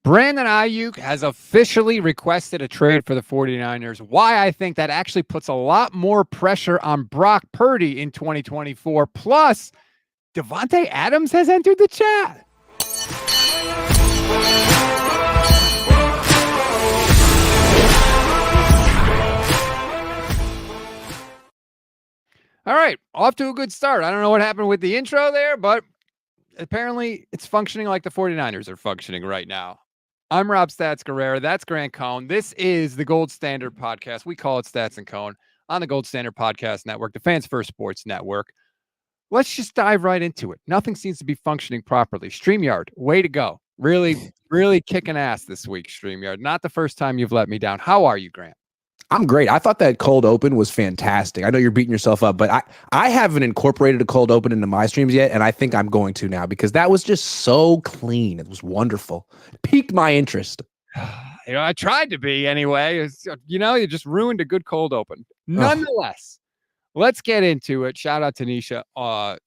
Brandon Aiyuk has officially requested a trade for the 49ers. Why I think that actually puts a lot more pressure on Brock Purdy in 2024. Plus, Devante Adams has entered the chat. All right, off to a good start. I don't know what happened with the intro there, but apparently it's functioning like the 49ers are functioning right now. I'm Rob Stats Guerrera. That's Grant Cohn. This is the Gold Standard Podcast. We call it Stats and Cohn on the Gold Standard Podcast Network, the Fans First Sports Network. Let's just dive right into it. Nothing seems to be functioning properly. StreamYard, way to go. Really, really kicking ass this week, StreamYard. Not the first time you've let me down. How are you, Grant? I'm great. I thought that cold open was fantastic. I know you're beating yourself up, but I haven't incorporated a cold open into my streams yet, and I think I'm going to now because that was just so clean. It was wonderful. It piqued my interest. I tried to be anyway. You just ruined a good cold open. Nonetheless, let's get into it. Shout out to Nisha, all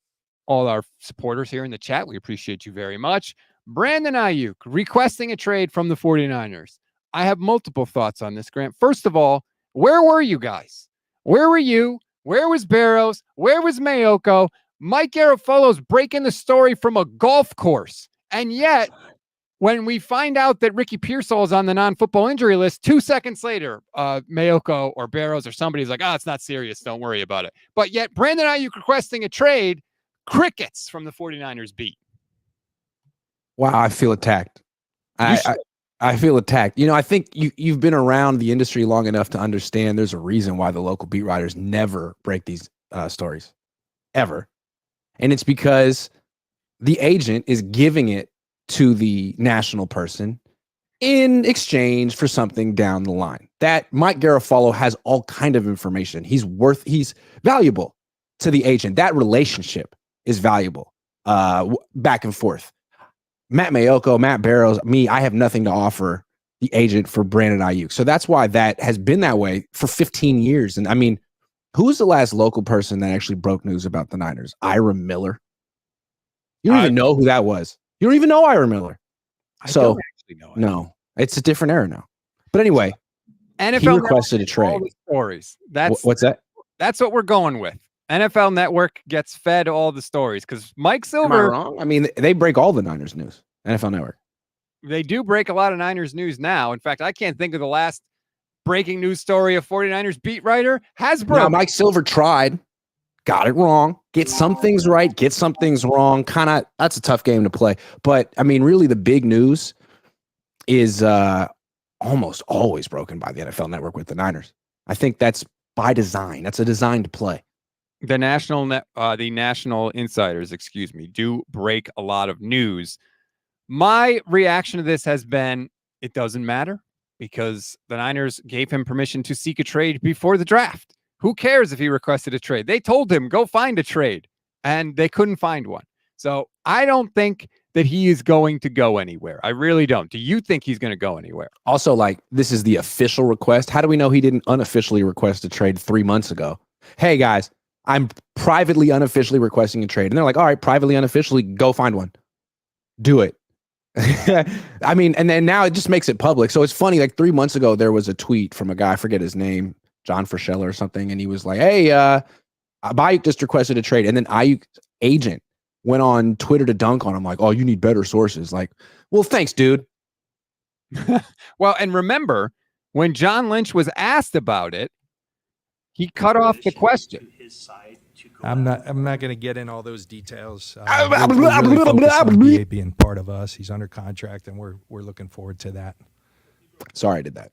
our supporters here in the chat. We appreciate you very much. Brandon Aiyuk requesting a trade from the 49ers. I have multiple thoughts on this, Grant. First of all, where were you guys? Where were you? Where was Barrows? Where was Mayoko? Mike Garafolo's breaking the story from a golf course. And yet, when we find out that Ricky Pearsall is on the non-football injury list, 2 seconds later, Mayoko or Barrows or somebody's like, it's not serious. Don't worry about it. But yet, Brandon Aiyuk requesting a trade, crickets from the 49ers beat. Wow, I feel attacked. I feel attacked. I think you've been around the industry long enough to understand there's a reason why the local beat writers never break these stories, ever. And it's because the agent is giving it to the national person in exchange for something down the line. That Mike Garafolo has all kind of information. He's valuable to the agent. That relationship is valuable back and forth. Matt Mayoko, Matt Barrows, I have nothing to offer the agent for Brandon Aiyuk. So that's why that has been that way for 15 years. And who's the last local person that actually broke news about the Niners? Ira Miller. You don't even know who that was. You don't even know Ira Miller. I don't actually know. No, it's a different era now. But anyway, NFL he requested a trade. All the stories. What's that? That's what we're going with. NFL Network gets fed all the stories because Mike Silver. Am I wrong? They break all the Niners news. NFL Network. They do break a lot of Niners news now. In fact, I can't think of the last breaking news story a 49ers beat writer has broken. Now, Mike Silver tried, got it wrong. Get some things right, get some things wrong. That's a tough game to play. But really, the big news is almost always broken by the NFL Network with the Niners. I think that's by design. That's a designed play. The national insiders, do break a lot of news. My reaction to this has been, it doesn't matter because the Niners gave him permission to seek a trade before the draft. Who cares if he requested a trade? They told him, go find a trade, and they couldn't find one. So I don't think that he is going to go anywhere. I really don't. Do you think he's going to go anywhere? Also, this is the official request. How do we know he didn't unofficially request a trade 3 months ago? Hey, guys, I'm privately, unofficially requesting a trade. And they're like, all right, privately, unofficially, go find one. Do it. And then now it just makes it public. So it's funny, 3 months ago, there was a tweet from a guy, I forget his name, John Frischella or something. And he was like, hey, Aiyuk just requested a trade. And then Aiyuk's agent went on Twitter to dunk on him like, oh, you need better sources. Well, thanks, dude. Well, and remember, when John Lynch was asked about it, he cut off the question. I'm not going to get in all those details. We're really focused on BA being part of us. He's under contract, and we're looking forward to that. Sorry, I did that.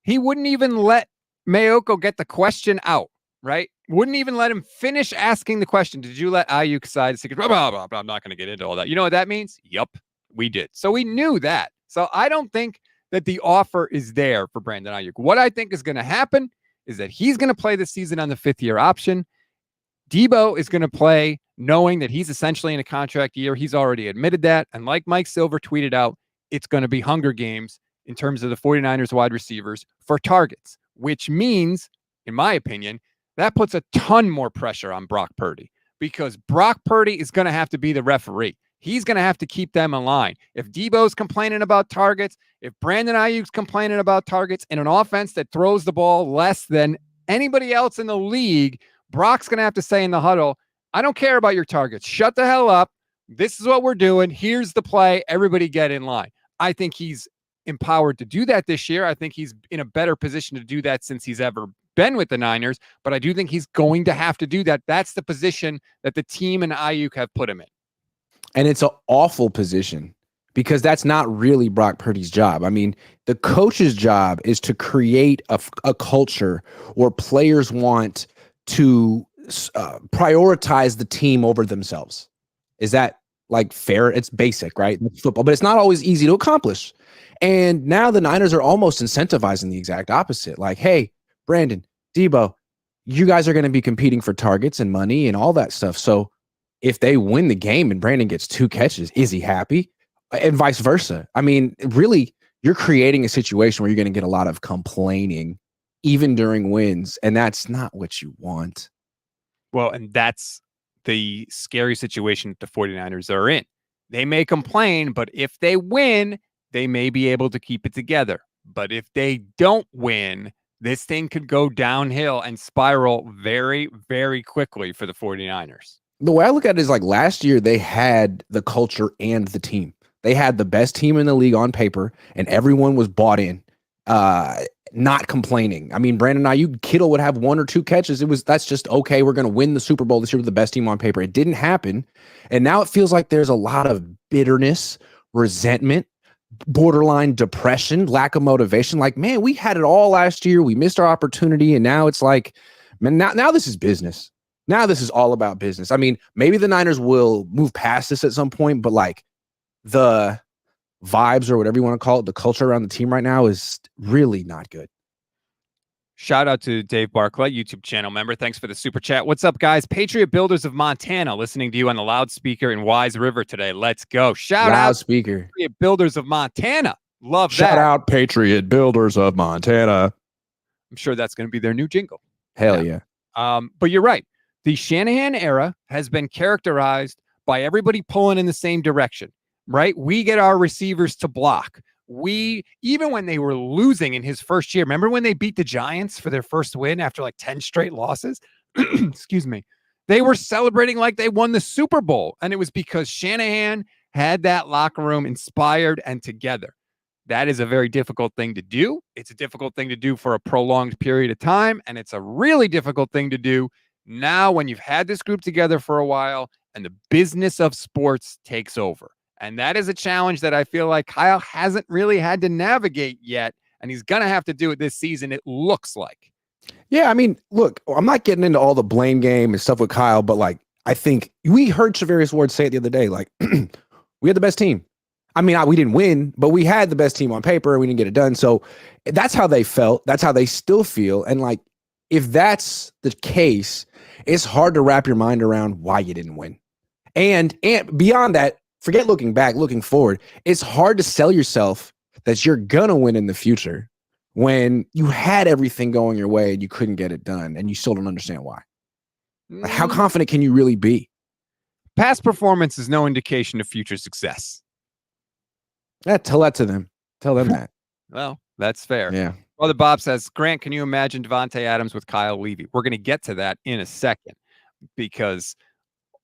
He wouldn't even let Mayoko get the question out, right? Wouldn't even let him finish asking the question. Did you let Aiyuk decide? Blah, blah, blah, blah. I'm not going to get into all that. You know what that means? Yup, we did. So we knew that. So I don't think that the offer is there for Brandon Aiyuk. What I think is going to happen is that he's going to play this season on the 5th-year option. Deebo is going to play knowing that he's essentially in a contract year. He's already admitted that. And like Mike Silver tweeted out, it's going to be Hunger Games in terms of the 49ers wide receivers for targets, which means, in my opinion, that puts a ton more pressure on Brock Purdy because Brock Purdy is going to have to be the referee. He's going to have to keep them in line. If Deebo's complaining about targets, if Brandon Aiyuk's complaining about targets in an offense that throws the ball less than anybody else in the league, Brock's going to have to say in the huddle, I don't care about your targets. Shut the hell up. This is what we're doing. Here's the play. Everybody get in line. I think he's empowered to do that this year. I think he's in a better position to do that since he's ever been with the Niners, but I do think he's going to have to do that. That's the position that the team and Aiyuk have put him in. And it's an awful position because that's not really Brock Purdy's job. I mean, the coach's job is to create a culture where players want to prioritize the team over themselves. Is that like fair? It's basic, right? It's football, but it's not always easy to accomplish. And now the Niners are almost incentivizing the exact opposite. Like, hey, Brandon, Deebo, you guys are going to be competing for targets and money and all that stuff. So if they win the game and Brandon gets 2 catches, is he happy? And vice versa. I mean, really, you're creating a situation where you're going to get a lot of complaining even during wins, and that's not what you want. Well, and that's the scary situation the 49ers are in. They may complain, but if they win, they may be able to keep it together. But if they don't win, this thing could go downhill and spiral very, very quickly for the 49ers. The way I look at it is like last year they had the culture and the team. They had the best team in the league on paper, and everyone was bought in, not complaining. I mean, Brandon Aiyuk, Kittle would have 1 or 2 catches. That's just okay. We're going to win the Super Bowl this year with the best team on paper. It didn't happen, and now it feels like there's a lot of bitterness, resentment, borderline depression, lack of motivation. Like, man, we had it all last year. We missed our opportunity, and now it's like, man, now this is business. Now this is all about business. I mean, maybe the Niners will move past this at some point, but like the vibes or whatever you want to call it, the culture around the team right now is really not good. Shout out to Dave Barclay, YouTube channel member. Thanks for the super chat. What's up, guys? Patriot Builders of Montana, listening to you on the loudspeaker in Wise River today. Let's go. Shout out Patriot Builders of Montana. Love that. Shout out Patriot Builders of Montana. I'm sure that's going to be their new jingle. Hell yeah. But you're right. The Shanahan era has been characterized by everybody pulling in the same direction, right? We get our receivers to block. Even when they were losing in his first year, remember when they beat the Giants for their first win after like 10 straight losses? Excuse me. They were celebrating like they won the Super Bowl. And it was because Shanahan had that locker room inspired and together. That is a very difficult thing to do. It's a difficult thing to do for a prolonged period of time. And it's a really difficult thing to do now when you've had this group together for a while and the business of sports takes over. And that is a challenge that I feel like Kyle hasn't really had to navigate yet. And he's going to have to do it this season, it looks like. Yeah, I mean, look, I'm not getting into all the blame game and stuff with Kyle, but like, I think we heard Charvarius Ward say it the other day, like, we had the best team. I mean, we didn't win, but we had the best team on paper. We didn't get it done. So that's how they felt. That's how they still feel. And like, if that's the case, it's hard to wrap your mind around why you didn't win. And beyond that, forget looking back, looking forward. It's hard to sell yourself that you're going to win in the future when you had everything going your way and you couldn't get it done and you still don't understand why. Like, how confident can you really be? Past performance is no indication of future success. Yeah, tell that to them. Tell them that. Well, that's fair. Yeah. Brother Bob says, Grant, can you imagine Devante Adams with Kyle Levy? We're going to get to that in a second because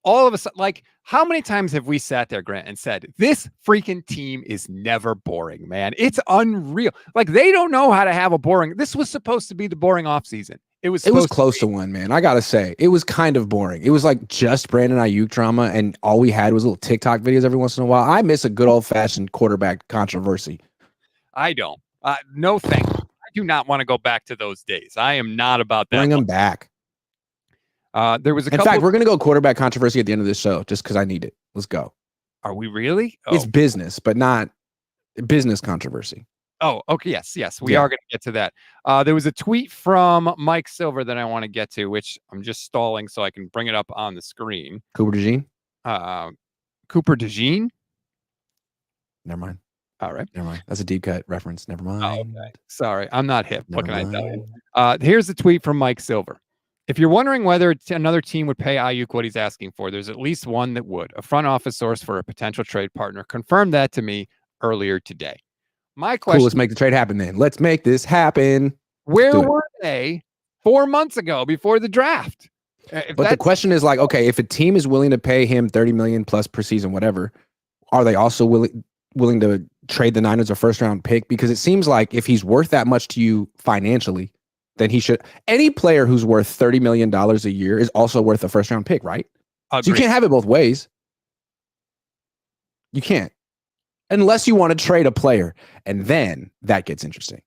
all of a sudden, like, how many times have we sat there, Grant, and said, this freaking team is never boring, man. It's unreal. Like, they don't know how to have a boring. This was supposed to be the boring offseason. It was close to one, man. I got to say, it was kind of boring. It was like just Brandon Aiyuk drama, and all we had was little TikTok videos every once in a while. I miss a good old-fashioned quarterback controversy. I don't. No, thank you. I do not want to go back to those days. I am not about that. Bring them back. There was a In fact, we're going to go quarterback controversy at the end of this show just because I need it. Let's go. Are we really? It's business, but not business controversy. Oh, okay. Yes. We are going to get to that. There was a tweet from Mike Silver that I want to get to, which I'm just stalling so I can bring it up on the screen. Cooper DeJean? Cooper DeJean? Never mind. All right. Never mind. That's a deep cut reference. Never mind. Oh, okay. Sorry. I'm not hip. What can I tell you? mind. Here's the tweet from Mike Silver. If you're wondering whether another team would pay Aiyuk what he's asking for, there's at least one that would. A front office source for a potential trade partner confirmed that to me earlier today. My question: Cool, let's make the trade happen then. Let's make this happen. Where were they 4 months ago before the draft? But the question is like, okay, if a team is willing to pay him $30 million plus per season, whatever, are they also willing to trade the Niners a first round pick? Because it seems like if he's worth that much to you financially, then he should. Any player who's worth $30 million a year is also worth a first round pick, right? So you can't have it both ways. You can't. Unless you want to trade a player. And then that gets interesting.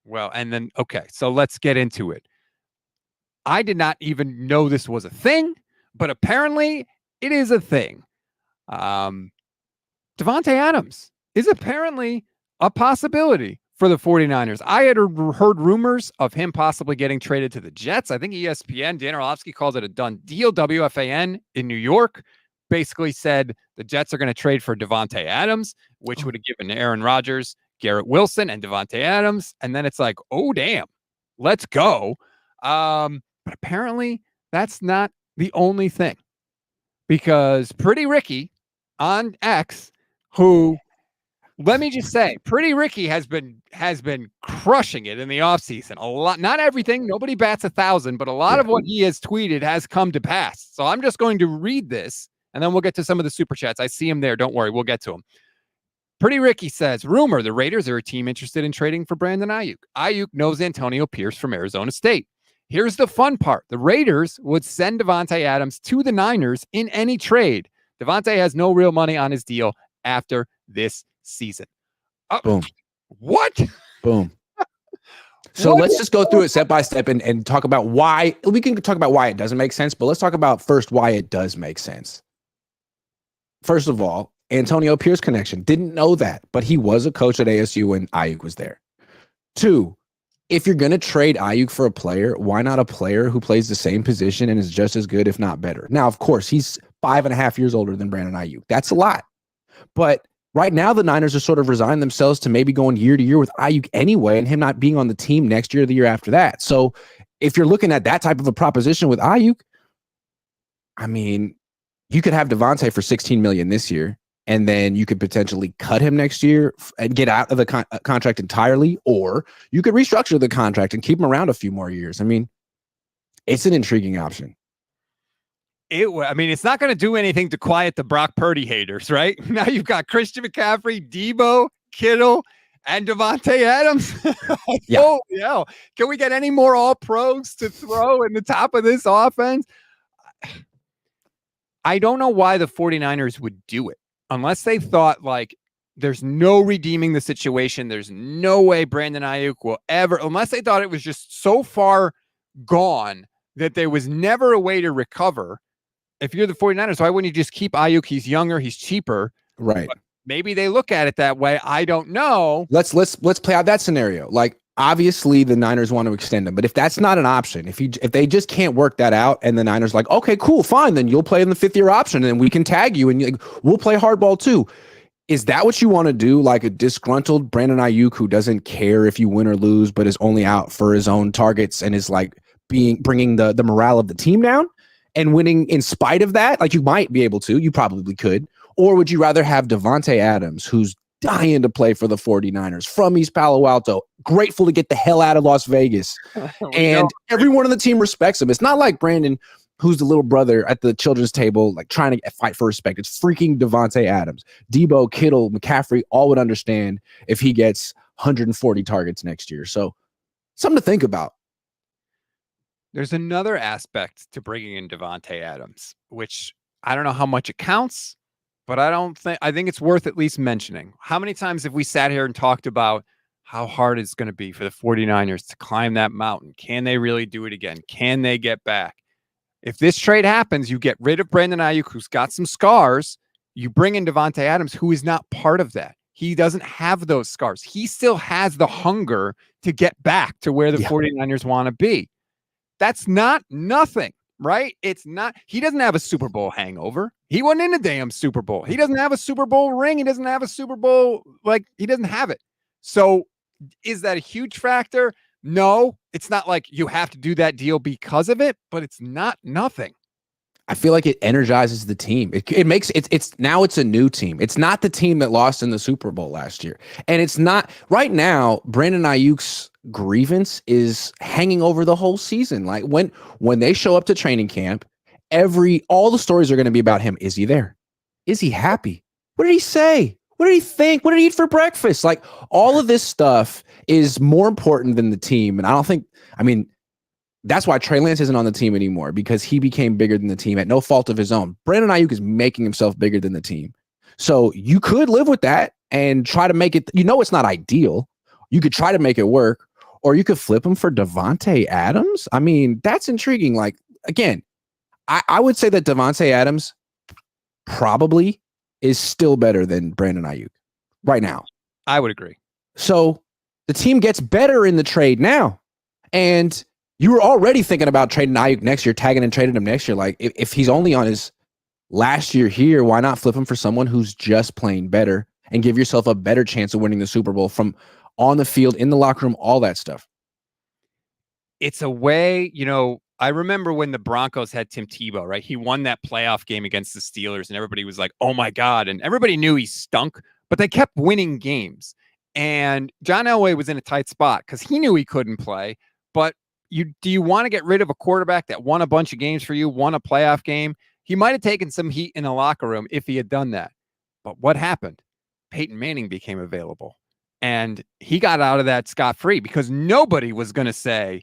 Well, and then, okay, so let's get into it. I did not even know this was a thing, but apparently it is a thing. Devante Adams is apparently a possibility for the 49ers. I had heard rumors of him possibly getting traded to the Jets. I think ESPN, Dan Orlovsky calls it a done deal. WFAN in New York basically said the Jets are going to trade for Devante Adams, which would have given Aaron Rodgers, Garrett Wilson, and Devante Adams. And then it's like, oh, damn, let's go. But apparently that's not the only thing, because Pretty Ricky on X, who, let me just say, Pretty Ricky has been crushing it in the offseason. A lot, not everything, nobody bats 1,000, but a lot of what he has tweeted has come to pass. So I'm just going to read this, and then we'll get to some of the super chats. I see him there. Don't worry, we'll get to him. Pretty Ricky says, rumor, the Raiders are a team interested in trading for Brandon Aiyuk. Aiyuk knows Antonio Pierce from Arizona State. Here's the fun part. The Raiders would send Devante Adams to the Niners in any trade. Devante has no real money on his deal after this season. Boom. What? Boom. So let's just go through it step by step and talk about why. We can talk about why it doesn't make sense, but let's talk about first why it does make sense. First of all, Antonio Pierce connection. Didn't know that, but he was a coach at ASU when Aiyuk was there. 2, if you're going to trade Aiyuk for a player, why not a player who plays the same position and is just as good, if not better? Now, of course, he's 5.5 years older than Brandon Aiyuk. That's a lot. But right now, the Niners are sort of resigned themselves to maybe going year to year with Aiyuk anyway, and him not being on the team next year or the year after that. So if you're looking at that type of a proposition with Aiyuk, I mean, you could have Devante for $16 million this year, and then you could potentially cut him next year and get out of the contract entirely, or you could restructure the contract and keep him around a few more years. I mean, it's an intriguing option. It's not going to do anything to quiet the Brock Purdy haters, right? Now you've got Christian McCaffrey, Deebo, Kittle, and Devante Adams. Yeah. Oh, yeah. Can we get any more all-pros to throw in the top of this offense? I don't know why the 49ers would do it. Unless they thought, like, there's no redeeming the situation. There's no way Brandon Aiyuk will ever, unless they thought it was just so far gone that there was never a way to recover. If you're the 49ers, why wouldn't you just keep Aiyuk? He's younger. He's cheaper. Right. But maybe they look at it that way. I don't know. Let's play out that scenario. Like, obviously the Niners want to extend him, but if that's not an option, if they just can't work that out, and the Niners like, okay, cool, fine, then you'll play in the 5th-year option, and we can tag you, and we'll play hardball too. Is that what you want to do? Like a disgruntled Brandon Aiyuk who doesn't care if you win or lose, but is only out for his own targets and is like bringing the morale of the team down and winning in spite of that? Like, you might be able to, you probably could. Or would you rather have Devante Adams, who's dying to play for the 49ers from East Palo Alto, grateful to get the hell out of Las Vegas, and everyone on the team respects him? It's not like Brandon, who's the little brother at the children's table, like trying to fight for respect. It's freaking Devante Adams. Deebo, Kittle, McCaffrey all would understand if he gets 140 targets next year. So something to think about. There's another aspect to bringing in Devante Adams, which I don't know how much it counts, but I think it's worth at least mentioning. How many times have we sat here and talked about how hard it's going to be for the 49ers to climb that mountain? Can they really do it again? Can they get back? If this trade happens, you get rid of Brandon Aiyuk, who's got some scars. You bring in Devante Adams, who is not part of that. He doesn't have those scars. He still has the hunger to get back to where the 49ers want to be. That's not nothing. Right? It's not, he doesn't have a Super Bowl hangover. He wasn't in a damn Super Bowl. He doesn't have a Super Bowl ring. He doesn't have a Super Bowl, he doesn't have it. So is that a huge factor? No, it's not like you have to do that deal because of it, but it's not nothing. I feel like it energizes the team. It makes it's now it's a new team. It's not the team that lost in the Super Bowl last year. And it's not right now, Brandon Aiyuk's grievance is hanging over the whole season. Like when they show up to training camp, all the stories are going to be about him. Is he there? Is he happy? What did he say? What did he think? What did he eat for breakfast? Like all of this stuff is more important than the team. And that's why Trey Lance isn't on the team anymore, because he became bigger than the team at no fault of his own. Brandon Aiyuk is making himself bigger than the team. So you could live with that and try to make it, it's not ideal. You could try to make it work, or you could flip him for Devante Adams. I mean, that's intriguing. Like, again, I would say that Devante Adams probably is still better than Brandon Aiyuk right now. I would agree. So the team gets better in the trade now. And you were already thinking about trading Aiyuk next year, tagging and trading him next year. Like, if he's only on his last year here, why not flip him for someone who's just playing better and give yourself a better chance of winning the Super Bowl from on the field, in the locker room, all that stuff? It's a way, I remember when the Broncos had Tim Tebow, right? He won that playoff game against the Steelers, and everybody was like, oh my God. And everybody knew he stunk, but they kept winning games. And John Elway was in a tight spot because he knew he couldn't play, but do you want to get rid of a quarterback that won a bunch of games for you, won a playoff game? He might have taken some heat in the locker room if he had done that. But what happened? Peyton Manning became available, and he got out of that scot-free because nobody was going to say,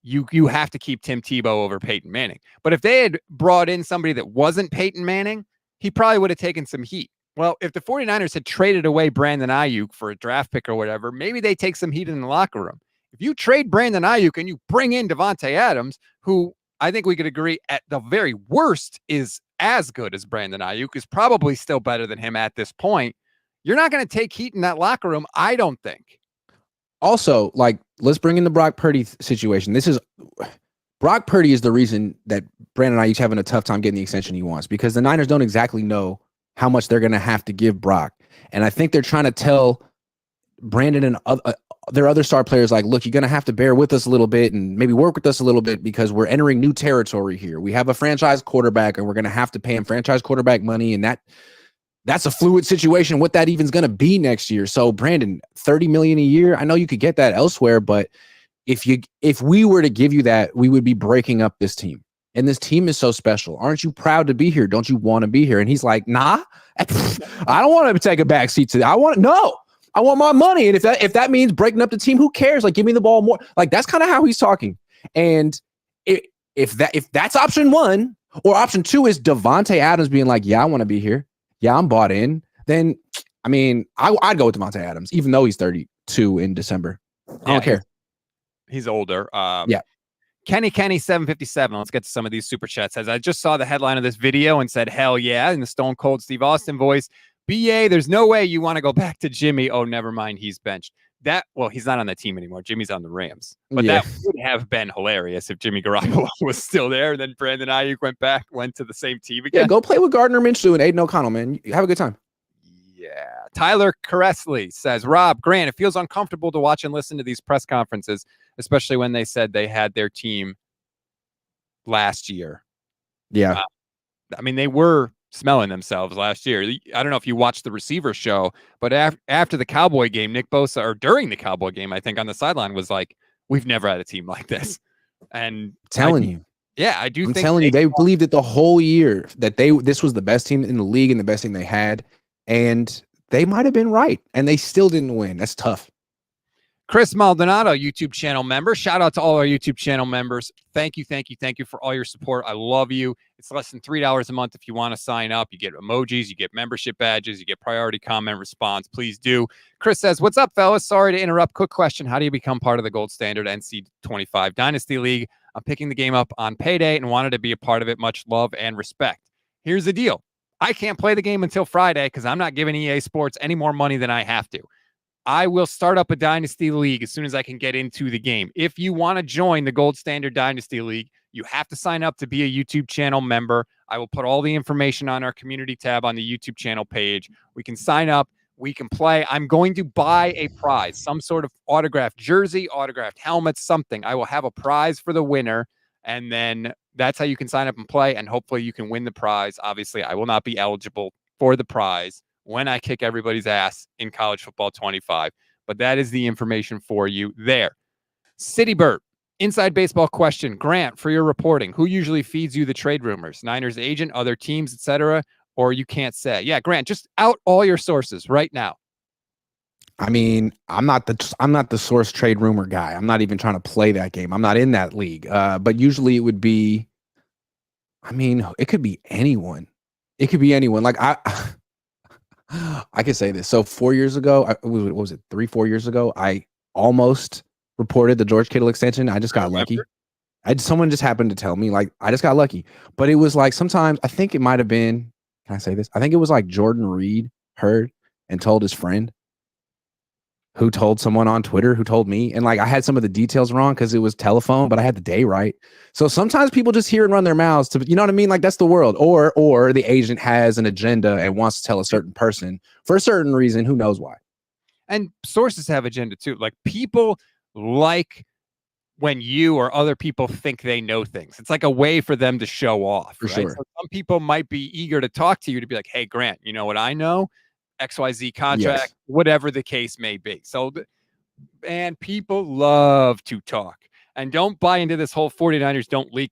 you have to keep Tim Tebow over Peyton Manning. But if they had brought in somebody that wasn't Peyton Manning, he probably would have taken some heat. Well, if the 49ers had traded away Brandon Aiyuk for a draft pick or whatever, maybe they take some heat in the locker room. If you trade Brandon Aiyuk and you bring in Devante Adams, who I think we could agree at the very worst is as good as Brandon Aiyuk, is probably still better than him at this point, you're not going to take heat in that locker room, I don't think. Also, like, let's bring in the Brock Purdy situation. Brock Purdy is the reason that Brandon Aiyuk's having a tough time getting the extension he wants, because the Niners don't exactly know how much they're going to have to give Brock. And I think they're trying to tell Brandon and their other star players, like, look, you're going to have to bear with us a little bit and maybe work with us a little bit because we're entering new territory here. We have a franchise quarterback and we're going to have to pay him franchise quarterback money. And that's a fluid situation, what that even's going to be next year. So Brandon, $30 million a year. I know you could get that elsewhere, but if we were to give you that, we would be breaking up this team. And this team is so special. Aren't you proud to be here? Don't you want to be here? And he's like, nah, I don't want to take a back seat to that. I want my money. And if that means breaking up the team, who cares? Like, give me the ball more. Like, that's kind of how he's talking. And if that's option one, or option two is Devante Adams being like, yeah, I want to be here. Yeah, I'm bought in. Then, I mean, I'd go with Devante Adams, even though he's 32 in December. I don't care. He's older. Yeah. Kenny 757. Let's get to some of these super chats. As I just saw the headline of this video and said, hell yeah, in the Stone Cold Steve Austin voice. BA, there's no way you want to go back to Jimmy. Oh, never mind. He's benched. He's not on the team anymore. Jimmy's on the Rams. But that would have been hilarious if Jimmy Garoppolo was still there. And then Brandon Aiyuk went to the same team again. Yeah, go play with Gardner Minshew and Aiden O'Connell, man. Have a good time. Yeah. Tyler Caressley says, Rob, Grant, it feels uncomfortable to watch and listen to these press conferences, especially when they said they had their team last year. Yeah. I mean, they were smelling themselves last year. I don't know if you watched the receiver show, but after the Cowboy game, Nick Bosa, or during the Cowboy game, I think on the sideline was like, we've never had a team like this. And I do think they believed it the whole year that this was the best team in the league and the best thing they had. And they might have been right, and they still didn't win. That's tough. Chris Maldonado, YouTube channel member. Shout out to all our YouTube channel members. Thank you for all your support. I love you. It's less than $3 a month if you want to sign up. You get emojis, you get membership badges, you get priority comment response. Please do. Chris says, what's up, fellas? Sorry to interrupt. Quick question. How do you become part of the Gold Standard NC25 Dynasty League? I'm picking the game up on payday and wanted to be a part of it. Much love and respect. Here's the deal. I can't play the game until Friday because I'm not giving EA Sports any more money than I have to. I will start up a Dynasty League as soon as I can get into the game. If you want to join the Gold Standard Dynasty League, you have to sign up to be a YouTube channel member. I will put all the information on our community tab on the YouTube channel page. We can sign up. we can play. I'm going to buy a prize, some sort of autographed jersey, autographed helmet, something. I will have a prize for the winner, and then that's how you can sign up and play, and hopefully you can win the prize. Obviously, I will not be eligible for the prize when I kick everybody's ass in college football 25, but that is the information for you there. City Burt, inside baseball question. Grant, for your reporting, who usually feeds you the trade rumors? Niners agent, other teams, etc., or you can't say? Yeah, Grant, just out all your sources right now. I mean, I'm not the source trade rumor guy. I'm not even trying to play that game. I'm not in that league. But usually it would be, I mean, it could be anyone. It could be anyone. Like I could say this. So 4 years ago, what was it? 3-4 years ago, I almost reported the George Kittle extension. I just got lucky. Someone just happened to tell me, like, I just got lucky. But it was like sometimes, I think it might have been, can I say this? I think it was like Jordan Reed heard and told his friend, who told someone on Twitter, who told me. And like, I had some of the details wrong because it was telephone, but I had the day right. So sometimes people just hear and run their mouths to, you know what I mean? Like, that's the world. Or the agent has an agenda and wants to tell a certain person for a certain reason, who knows why. And sources have agenda too. Like, people like when you or other people think they know things. It's like a way for them to show off. For sure. So some people might be eager to talk to you to be like, hey, Grant, you know what I know? XYZ contract, whatever the case may be. So, and people love to talk. And don't buy into this whole 49ers don't leak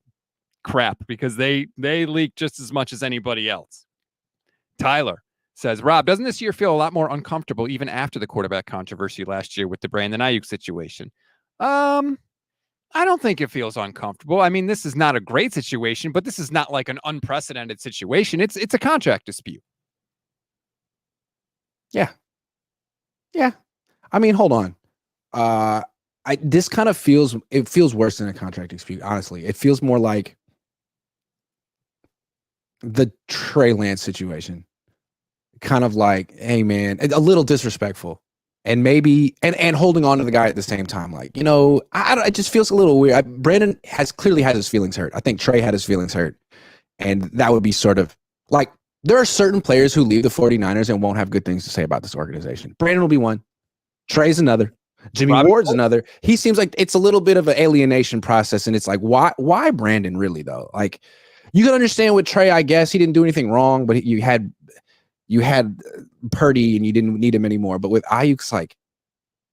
crap, because they leak just as much as anybody else. Tyler says, Rob, doesn't this year feel a lot more uncomfortable even after the quarterback controversy last year with the Brandon Aiyuk situation? I don't think it feels uncomfortable. I mean, this is not a great situation, but this is not like an unprecedented situation. It's a contract dispute. Yeah. I mean, hold on. This kind of feels worse than a contract dispute, honestly. It feels more like the Trey Lance situation. Kind of like, hey man, a little disrespectful. And maybe and holding on to the guy at the same time, like, you know, it just feels a little weird. Brandon clearly had his feelings hurt. I think Trey had his feelings hurt, and that would be sort of like, there are certain players who leave the 49ers and won't have good things to say about this organization. Brandon will be one. Trey's another. Jimmy Ward's another. He seems like it's a little bit of an alienation process, and it's like, why Brandon really though? Like, you can understand with Trey, I guess he didn't do anything wrong, but you had Purdy and you didn't need him anymore. But with Aiyuk, it's like,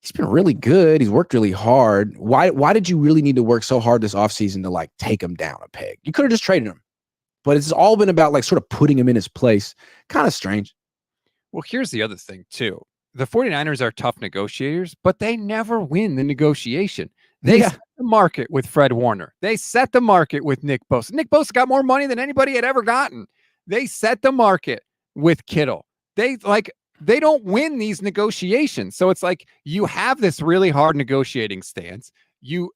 he's been really good. He's worked really hard. Why did you really need to work so hard this offseason to like take him down a peg? You could have just traded him. But it's all been about like sort of putting him in his place. Kind of strange. Well, here's the other thing too. The 49ers are tough negotiators, but they never win the negotiation. They set the market with Fred Warner. They set the market with Nick Bosa. Nick Bosa got more money than anybody had ever gotten. They set the market with Kittle. They don't win these negotiations. So it's like, you have this really hard negotiating stance. You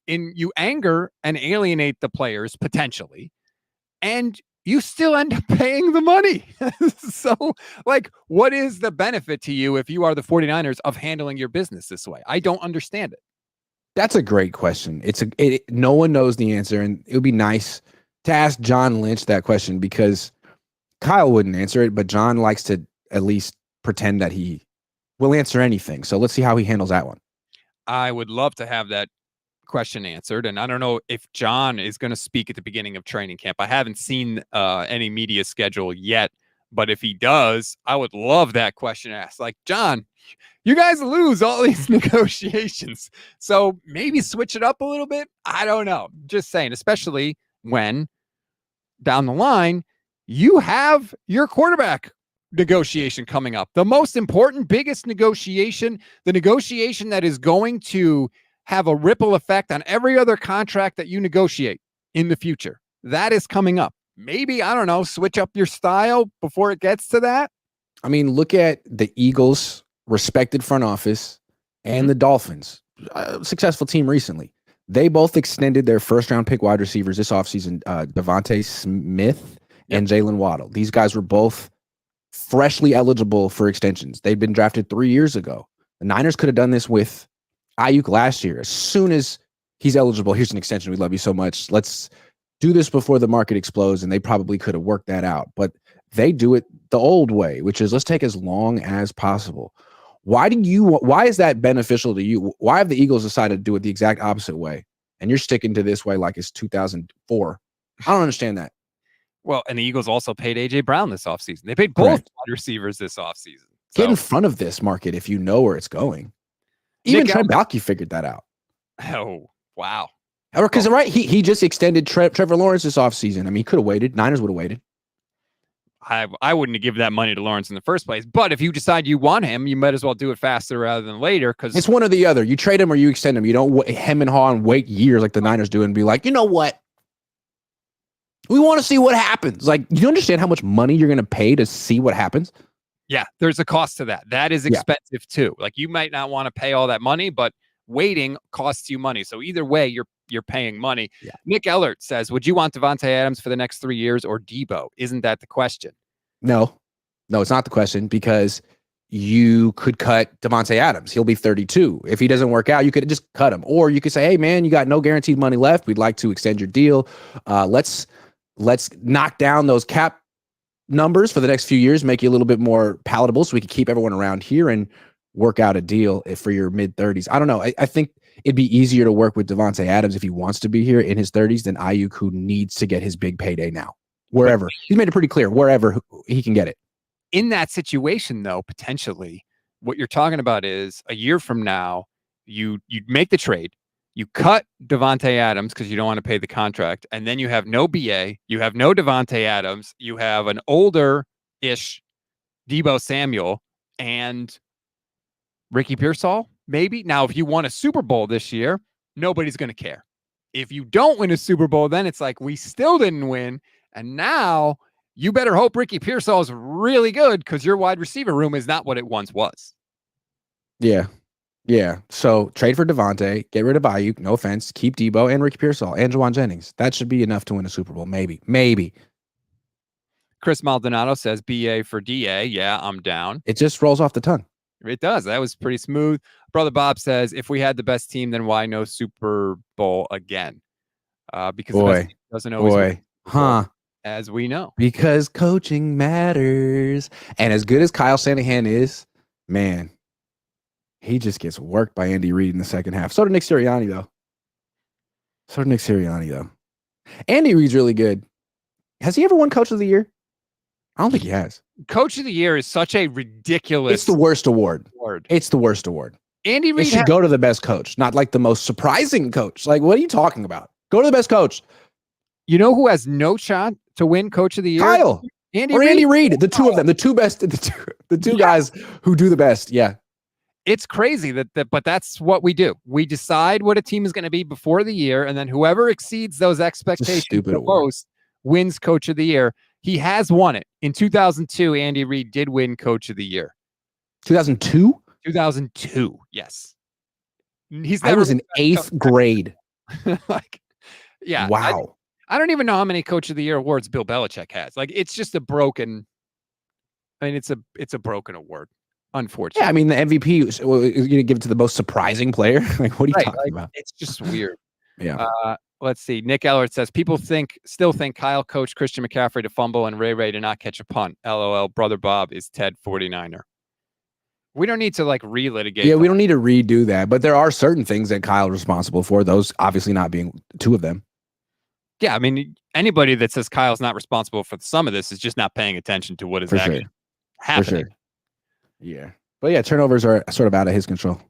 anger and alienate the players potentially, and you still end up paying the money. So, like, what is the benefit to you if you are the 49ers of handling your business this way? I don't understand it. That's a great question. No one knows the answer, and it would be nice to ask John Lynch that question, because Kyle wouldn't answer it, but John likes to at least pretend that he will answer anything. So let's see how he handles that one. I would love to have that question answered, and I don't know if John is going to speak at the beginning of training camp. I haven't seen any media schedule yet, but if he does, I would love that question asked. Like, John, you guys lose all these negotiations, so maybe switch it up a little bit. I don't know. Just saying, especially when down the line you have your quarterback negotiation coming up. The most important, biggest negotiation, the negotiation that is going to have a ripple effect on every other contract that you negotiate in the future. That is coming up. Maybe, I don't know, switch up your style before it gets to that. I mean, look at the Eagles' respected front office and the Dolphins, a successful team recently. They both extended their first-round pick wide receivers this offseason, Devante Smith and Jalen Waddle. These guys were both freshly eligible for extensions. They'd been drafted 3 years ago. The Niners could have done this with Aiyuk last year. As soon as he's eligible, here's an extension. We love you so much. Let's do this before the market explodes. And they probably could have worked that out. But they do it the old way, which is let's take as long as possible. Why is that beneficial to you? Why have the Eagles decided to do it the exact opposite way? And you're sticking to this way like it's 2004. I don't understand that. Well, and the Eagles also paid A.J. Brown this offseason. They paid both wide receivers this offseason. Get in front of this market if you know where it's going. Even Trent Baalke figured that out. Oh, wow. Because he just extended Trevor Lawrence this offseason. I mean, he could have waited. Niners would have waited. I wouldn't have given that money to Lawrence in the first place. But if you decide you want him, you might as well do it faster rather than later. Because it's one or the other. You trade him or you extend him. You don't hem and haw and wait years like the Niners do and be like, you know what? We want to see what happens. Like, do you understand how much money you're going to pay to see what happens? Yeah, there's a cost to that. That is expensive too. Like, you might not want to pay all that money, but waiting costs you money. So either way, you're paying money. Yeah. Nick Ellert says, would you want Devante Adams for the next 3 years or Deebo? Isn't that the question? No, it's not the question, because you could cut Devante Adams. He'll be 32. If he doesn't work out, you could just cut him. Or you could say, hey, man, you got no guaranteed money left. We'd like to extend your deal. Let's knock down those cap numbers for the next few years, make you a little bit more palatable so we can keep everyone around here and work out a deal for your mid-30s. I don't know. I think it'd be easier to work with Devante Adams if he wants to be here in his 30s than Aiyuk, who needs to get his big payday now. Wherever. He's made it pretty clear, wherever he can get it. In that situation, though, potentially, what you're talking about is a year from now, you make the trade, you cut Devante Adams because you don't want to pay the contract, and then you have no BA, you have no Devante Adams, you have an older-ish Deebo Samuel, and Ricky Pearsall, maybe. Now, if you won a Super Bowl this year, nobody's going to care. If you don't win a Super Bowl, then it's like, we still didn't win, and now you better hope Ricky Pearsall is really good because your wide receiver room is not what it once was. Yeah. So trade for Devante, get rid of Aiyuk, no offense, keep Deebo and Ricky Pearsall and Juwan Jennings. That should be enough to win a Super Bowl. Maybe. Chris Maldonado says BA for DA. Yeah, I'm down. It just rolls off the tongue. It does. That was pretty smooth. Brother Bob says, if we had the best team, then why no Super Bowl again? Because the best team doesn't always win. As we know. Because coaching matters. And as good as Kyle Shanahan is, man, he just gets worked by Andy Reid in the second half. So did Nick Sirianni, though. Andy Reid's really good. Has he ever won Coach of the Year? I don't think he has. Coach of the Year is such a ridiculous... It's the worst award. It's the worst award. Andy Reid should go to the best coach, not like the most surprising coach. Like, what are you talking about? Go to the best coach. You know who has no shot to win Coach of the Year? Kyle. Andy Reid. The two of them. The two best. The two guys who do the best. Yeah. It's crazy but that's what we do. We decide what a team is going to be before the year, and then whoever exceeds those expectations the most wins Coach of the Year. He has won it. In 2002, Andy Reid did win Coach of the Year. 2002? 2002, yes. I was in 8th grade. Yeah. Wow. I don't even know how many Coach of the Year awards Bill Belichick has. Like, it's just a broken. I mean, it's a broken award, unfortunately. Yeah, I mean, the MVP, you're going to give it to the most surprising player? Like, what are you talking about? It's just weird. Yeah. Let's see. Nick Ellert says, people still think Kyle coached Christian McCaffrey to fumble and Ray to not catch a punt. LOL. Brother Bob is Ted 49er. We don't need to relitigate. Yeah, we don't need to redo that. But there are certain things that Kyle is responsible for, those obviously not being two of them. Yeah, I mean, anybody that says Kyle's not responsible for some of this is just not paying attention to what is actually happening. For sure. Yeah. But yeah, turnovers are sort of out of his control.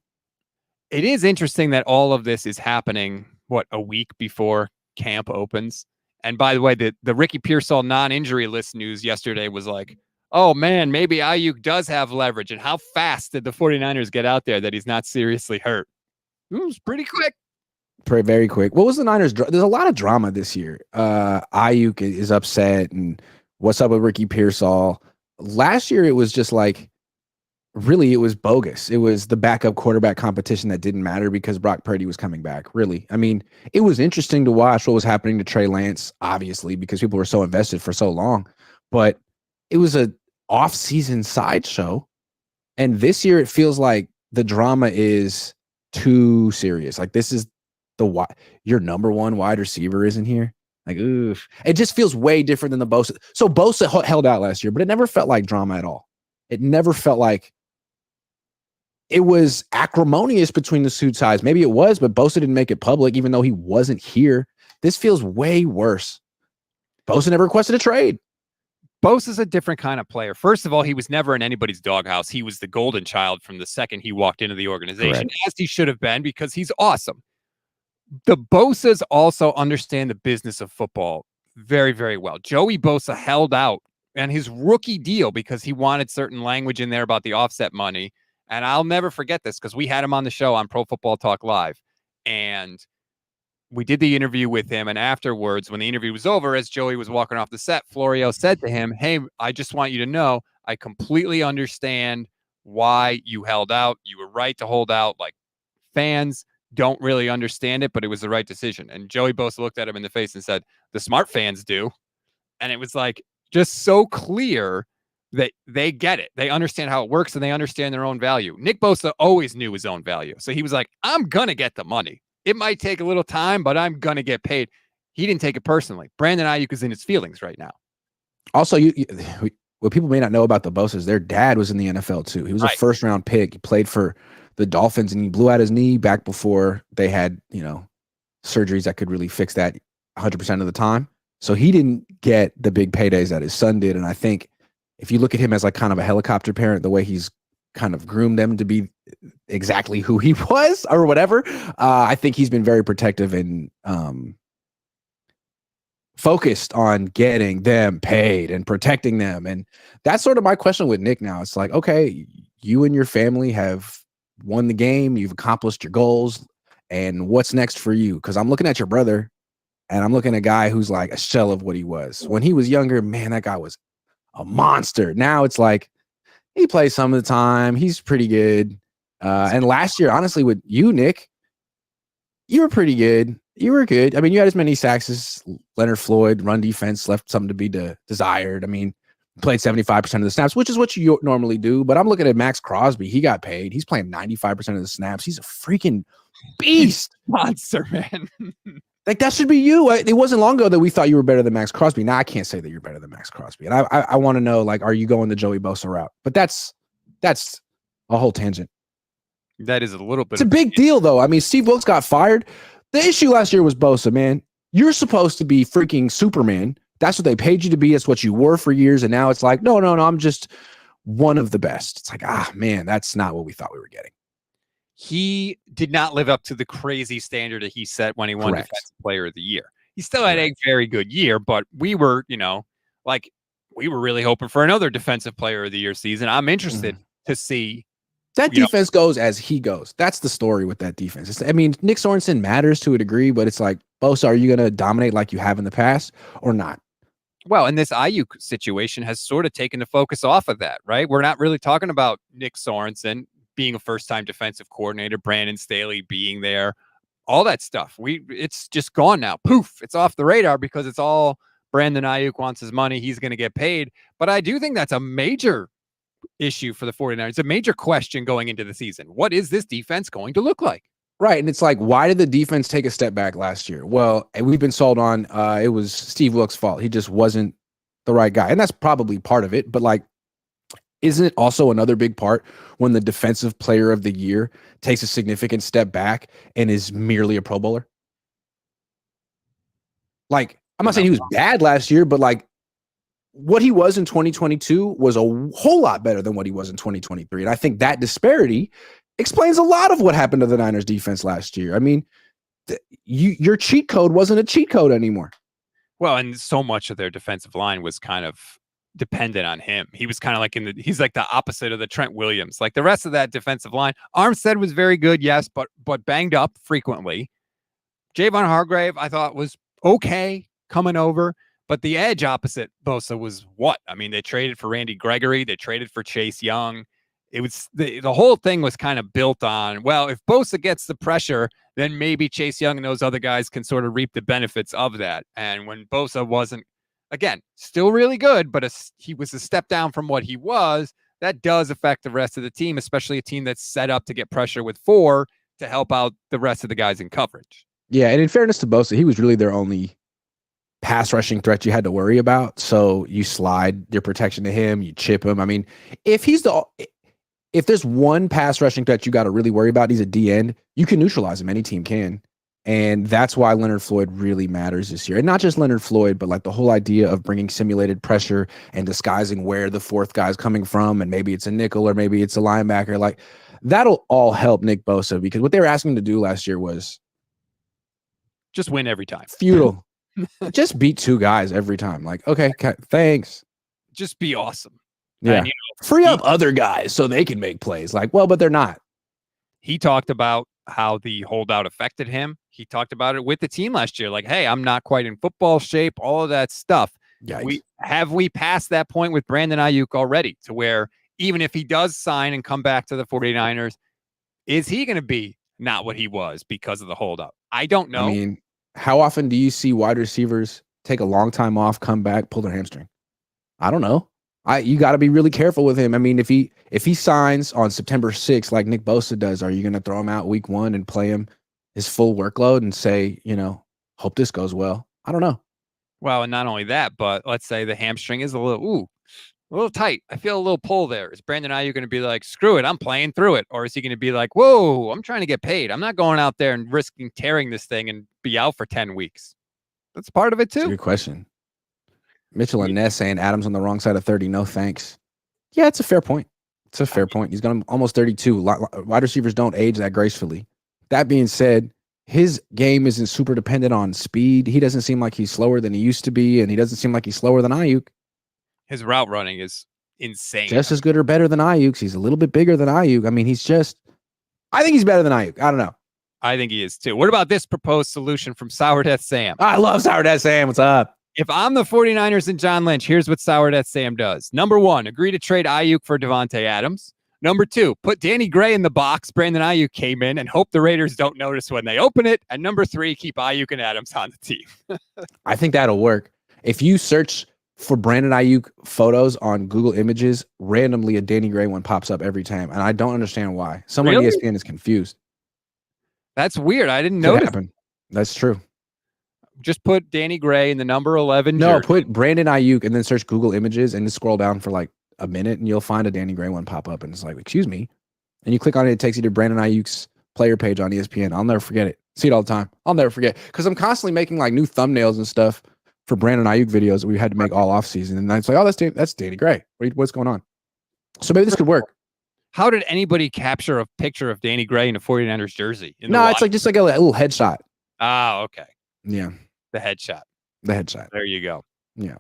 It is interesting that all of this is happening, a week before camp opens. And by the way, the Ricky Pearsall non-injury list news yesterday was like, oh man, maybe Aiyuk does have leverage. And how fast did the 49ers get out there that he's not seriously hurt? It was pretty quick. Very quick. What was the Niners? There's a lot of drama this year. Aiyuk is upset, and what's up with Ricky Pearsall? Last year, it was just really, it was bogus. It was the backup quarterback competition that didn't matter because Brock Purdy was coming back. Really, I mean, it was interesting to watch what was happening to Trey Lance, obviously, because people were so invested for so long. But it was a off-season sideshow, and this year it feels like the drama is too serious. Like, this is your number one wide receiver isn't here. Like, oof. It just feels way different than the Bosa. So Bosa held out last year, but it never felt like drama at all. It never felt like it was acrimonious between the suit sides. Maybe it was, but Bosa didn't make it public, even though he wasn't here. This feels way worse. Bosa never requested a trade. Bosa's a different kind of player. First of all, he was never in anybody's doghouse. He was the golden child from the second he walked into the organization, Correct. as he should have been, because he's awesome. The Bosas also understand the business of football very, very well. Joey Bosa held out on his rookie deal because he wanted certain language in there about the offset money. And I'll never forget this because we had him on the show on Pro Football Talk Live. And we did the interview with him. And afterwards, when the interview was over, as Joey was walking off the set, Florio said to him, "Hey, I just want you to know, I completely understand why you held out. You were right to hold out. Like, fans don't really understand it, but it was the right decision." And Joey Bosa looked at him in the face and said, "The smart fans do." And it was like just so clear that they get it. They understand how it works and they understand their own value. Nick Bosa always knew his own value. So he was like, "I'm going to get the money. It might take a little time, but I'm going to get paid." He didn't take it personally. Brandon Aiyuk is in his feelings right now. Also, what people may not know about the Bosas, their dad was in the NFL too. He was a first-round pick. He played for the Dolphins, and he blew out his knee back before they had, surgeries that could really fix that 100% of the time. So he didn't get the big paydays that his son did. And I think if you look at him as like kind of a helicopter parent, the way he's kind of groomed them to be exactly who he was or whatever, I think he's been very protective and focused on getting them paid and protecting them. And that's sort of my question with Nick now. It's like, okay, you and your family have won the game. You've accomplished your goals. And what's next for you? Because I'm looking at your brother and I'm looking at a guy who's like a shell of what he was. When he was younger, man, that guy was a monster. Now it's like he plays some of the time. He's pretty good. And last year, honestly, with you, Nick, you were pretty good. You were good. I mean, you had as many sacks as Leonard Floyd. Run defense left something to be desired. I mean, played 75% of the snaps, which is what you normally do. But I'm looking at Max Crosby. He got paid. He's playing 95% of the snaps. He's a freaking beast. Monster, man. Like, that should be you. It wasn't long ago that we thought you were better than Max Crosby. Now I can't say that you're better than Max Crosby. And I want to know, like, are you going the Joey Bosa route? But that's a whole tangent. That is a little bit. It's a big deal, though. I mean, Steve Wilkes got fired. The issue last year was Bosa, man. You're supposed to be freaking Superman. That's what they paid you to be. It's what you were for years. And now it's like, no, I'm just one of the best. It's like, man, that's not what we thought we were getting. He did not live up to the crazy standard that he set when he won Defensive Player of the Year. He still had a very good year, but we were, we were really hoping for another Defensive Player of the Year season. I'm interested to see. That defense goes as he goes. That's the story with that defense. Nick Sorensen matters to a degree, but it's like, Bosa, are you going to dominate like you have in the past or not? Well, and this Aiyuk situation has sort of taken the focus off of that, right? We're not really talking about Nick Sorensen being a first-time defensive coordinator, Brandon Staley being there, all that stuff. It's just gone now. Poof, it's off the radar because it's all Brandon Aiyuk wants his money. He's going to get paid. But I do think that's a major issue for the 49ers. It's a major question going into the season. What is this defense going to look like? Right. And it's like, why did the defense take a step back last year? Well, we've been sold on it was Steve Wilkes' fault. He just wasn't the right guy. And that's probably part of it. But like, isn't it also another big part when the Defensive Player of the Year takes a significant step back and is merely a Pro Bowler? Like, I'm not saying he was bad last year, but like, what he was in 2022 was a whole lot better than what he was in 2023. And I think that disparity explains a lot of what happened to the Niners defense last year. I mean, your cheat code wasn't a cheat code anymore. Well, and so much of their defensive line was kind of dependent on him. He was kind of like he's like the opposite of the Trent Williams. Like the rest of that defensive line, Armstead was very good, yes, but banged up frequently. Javon Hargrave, I thought, was okay coming over. But the edge opposite Bosa was what? I mean, they traded for Randy Gregory. They traded for Chase Young. It was the whole thing was kind of built on, well, if Bosa gets the pressure, then maybe Chase Young and those other guys can sort of reap the benefits of that. And when Bosa wasn't, again, still really good, but he was a step down from what he was, that does affect the rest of the team, especially a team that's set up to get pressure with 4 to help out the rest of the guys in coverage. Yeah, and in fairness to Bosa, he was really their only pass rushing threat you had to worry about. So you slide your protection to him, you chip him. I mean, if he's if there's one pass rushing threat you got to really worry about, he's a D end. You can neutralize him. Any team can. And that's why Leonard Floyd really matters this year. And not just Leonard Floyd, but like the whole idea of bringing simulated pressure and disguising where the fourth guy's coming from. And maybe it's a nickel or maybe it's a linebacker. Like that'll all help Nick Bosa, because what they were asking him to do last year was just win every time. Futile. Just beat two guys every time. Like, okay, thanks. Just be awesome. Yeah. And, free up other guys so they can make plays. Like, well, but they're not. He talked about how the holdout affected him. He talked about it with the team last year. Like, hey, I'm not quite in football shape, all of that stuff. Yikes. We passed that point with Brandon Aiyuk already, to where even if he does sign and come back to the 49ers, is he going to be not what he was because of the holdout? I don't know. I mean, how often do you see wide receivers take a long time off, come back, pull their hamstring? I don't know. You got to be really careful with him. I mean, if he signs on September 6th, like Nick Bosa does, are you going to throw him out week 1 and play him his full workload and say, hope this goes well? I don't know. Well, and not only that, but let's say the hamstring is a little tight. I feel a little pull there. Is Brandon Aiyuk going to be like, screw it, I'm playing through it? Or is he going to be like, whoa, I'm trying to get paid. I'm not going out there and risking tearing this thing and be out for 10 weeks. That's part of it too. That's a good question. Mitchell and Ness saying Adams on the wrong side of 30. No, thanks. Yeah, it's a fair point. It's a fair point. He's going almost 32. Wide receivers don't age that gracefully. That being said, his game isn't super dependent on speed. He doesn't seem like he's slower than he used to be, and he doesn't seem like he's slower than Aiyuk. His route running is insane. Just as good or better than Aiyuk's. He's a little bit bigger than Aiyuk. I mean, I think he's better than Aiyuk. I don't know. I think he is too. What about this proposed solution from Sour Death Sam? I love Sour Death Sam. What's up? If I'm the 49ers and John Lynch, here's what Sour Death Sam does. Number 1, agree to trade Aiyuk for Devante Adams. Number 2, put Danny Gray in the box. Brandon Aiyuk came in and hope the Raiders don't notice when they open it. And number 3, keep Aiyuk and Adams on the team. I think that'll work. If you search for Brandon Aiyuk photos on Google Images, randomly a Danny Gray one pops up every time. And I don't understand why. Someone Really? at ESPN is confused. That's weird. I didn't notice. That's true. Just put Danny Gray in the number 11 No, jersey. put Brandon Aiyuk and then search Google Images and just scroll down for like a minute and you'll find a Danny Gray one pop up and it's like, excuse me. And you click on it, it takes you to Brandon Ayuk's player page on ESPN. I'll never forget it. See it all the time. I'll never forget. Because I'm constantly making like new thumbnails and stuff for Brandon Aiyuk videos that we had to make all off season. And it's like, oh, that's Danny Gray. What's going on? So maybe this could work. How did anybody capture a picture of Danny Gray in a 49ers jersey? No, it's like just like a little headshot. Ah, okay. Yeah. The headshot. The headshot. There you go. Yeah.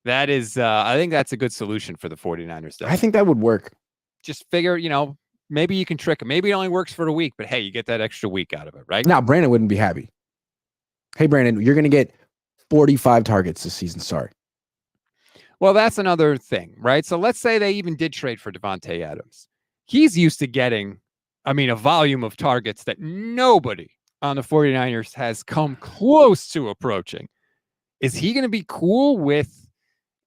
That is, I think that's a good solution for the 49ers. Though. I think that would work. Just figure, maybe you can trick him. Maybe it only works for the week, but hey, you get that extra week out of it, right? Now, Brandon wouldn't be happy. Hey, Brandon, you're going to get 45 targets this season. Sorry. Well, that's another thing, right? So let's say they even did trade for Devante Adams. He's used to getting, a volume of targets that nobody on the 49ers has come close to approaching. Is he going to be cool with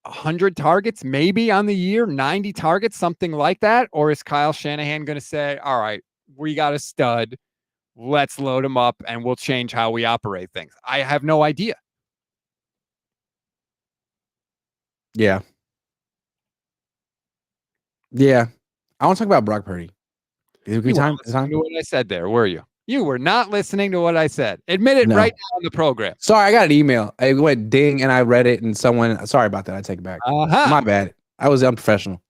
100 targets, maybe on the year, 90 targets, something like that? Or is Kyle Shanahan going to say, all right, we got a stud, let's load him up and we'll change how we operate things? I have no idea. Yeah. Yeah. I want to talk about Brock Purdy. Is it a good time? To what I said there, were you? You were not listening to what I said. Admit it right now on the program. Sorry, I got an email. It went ding and I read it and someone, sorry about that. I take it back. My bad. I was unprofessional.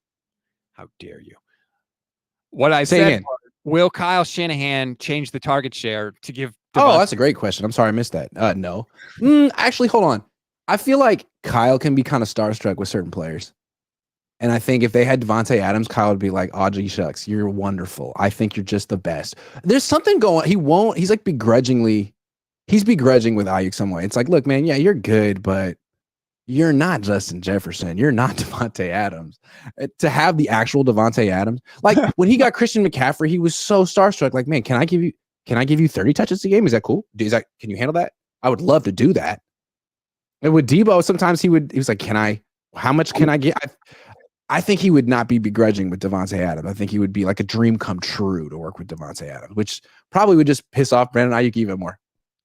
How dare you? What I said, will Kyle Shanahan change the target share to give? Oh, that's a great question. I'm sorry, I missed that. No. Actually, hold on. I feel like Kyle can be kind of starstruck with certain players. And I think if they had Devante Adams, Kyle would be like, oh, gee shucks, you're wonderful. I think you're just the best. There's something going. He's like begrudging with Aiyuk some way. It's like, look, man, yeah, you're good, but you're not Justin Jefferson. You're not Devante Adams. To have the actual Devante Adams, like when he got Christian McCaffrey, he was so starstruck. Like, man, can I give you 30 touches a game? Is that cool? Can you handle that? I would love to do that. And with Deebo, sometimes he was like, how much can I get? I think he would not be begrudging with Devante Adams. I think he would be like a dream come true to work with Devante Adams, which probably would just piss off Brandon Aiyuk even more.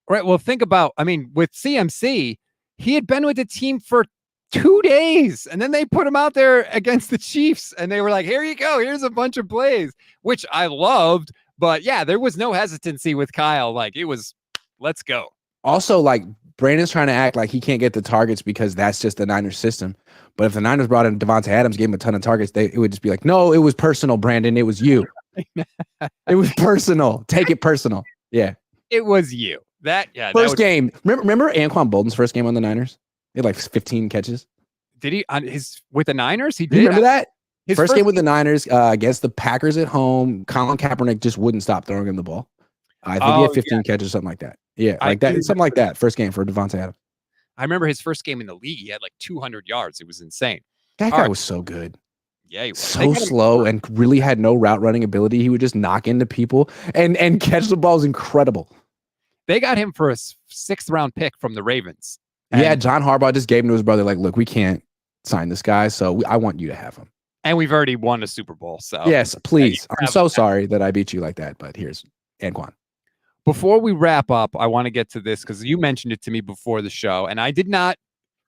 Right. Well, think about, with CMC, he had been with the team for 2 days. And then they put him out there against the Chiefs and they were like, here you go. Here's a bunch of plays, which I loved. But yeah, there was no hesitancy with Kyle. Like it was, let's go. Also, like Brandon's trying to act like he can't get the targets because that's just the Niners system. But if the Niners brought in Devante Adams, gave him a ton of targets, it would just be like, no, it was personal, Brandon. It was you. It was personal. Take it personal. Yeah. It was you. First game. Remember Anquan Bolden's first game on the Niners? He had like 15 catches. Did he with the Niners? He did. Remember that? His first game with the Niners against the Packers at home. Colin Kaepernick just wouldn't stop throwing him the ball. I think he had 15 catches, something like that. Yeah, like that, something like that. First game for Devante Adams. I remember his first game in the league. He had like 200 yards. It was insane. That guy was so good. Yeah, he was so slow and really had no route running ability. He would just knock into people and catch the balls. Incredible. They got him for a 6th round pick from the Ravens. Yeah, John Harbaugh just gave him to his brother. Like, look, we can't sign this guy, so I want you to have him. And we've already won a Super Bowl. So yes, please. I'm so sorry that I beat you like that, but here's Anquan. Before we wrap up, I want to get to this because you mentioned it to me before the show, and I did not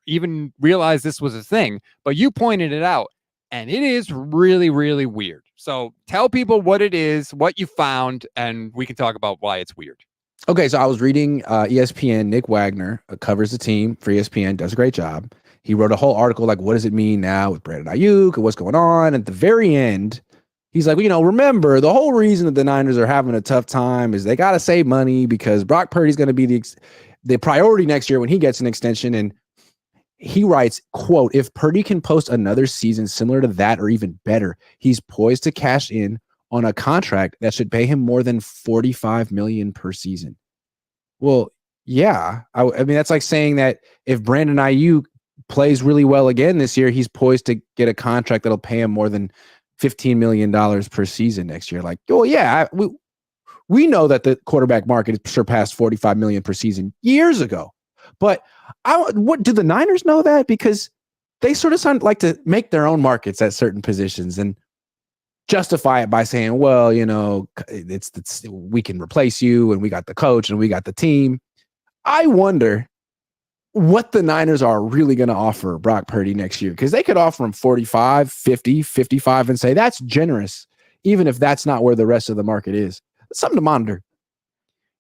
even realize this was a thing, but you pointed it out, and it is really, really weird. So tell people what it is, what you found, and we can talk about why it's weird. Okay, so I was reading ESPN. Nick Wagner covers the team for ESPN, does a great job. He wrote a whole article like, what does it mean now with Brandon Aiyuk and what's going on? At the very end, he's like, remember, the whole reason that the Niners are having a tough time is they got to save money because Brock Purdy is going to be the priority next year when he gets an extension. And he writes, quote, if Purdy can post another season similar to that or even better, he's poised to cash in on a contract that should pay him more than $45 million per season. Well, yeah. I mean, that's like saying that if Brandon Aiyuk plays really well again this year, he's poised to get a contract that'll pay him more than $15 million per season next year. Like, oh yeah, we know that the quarterback market has surpassed $45 million per season years ago. But what do the Niners know that? Because they sort of like to make their own markets at certain positions and justify it by saying, well, it's we can replace you and we got the coach and we got the team. I wonder what the Niners are really going to offer Brock Purdy next year, because they could offer him 45, 50, 55 and say that's generous, even if that's not where the rest of the market is. It's something to monitor.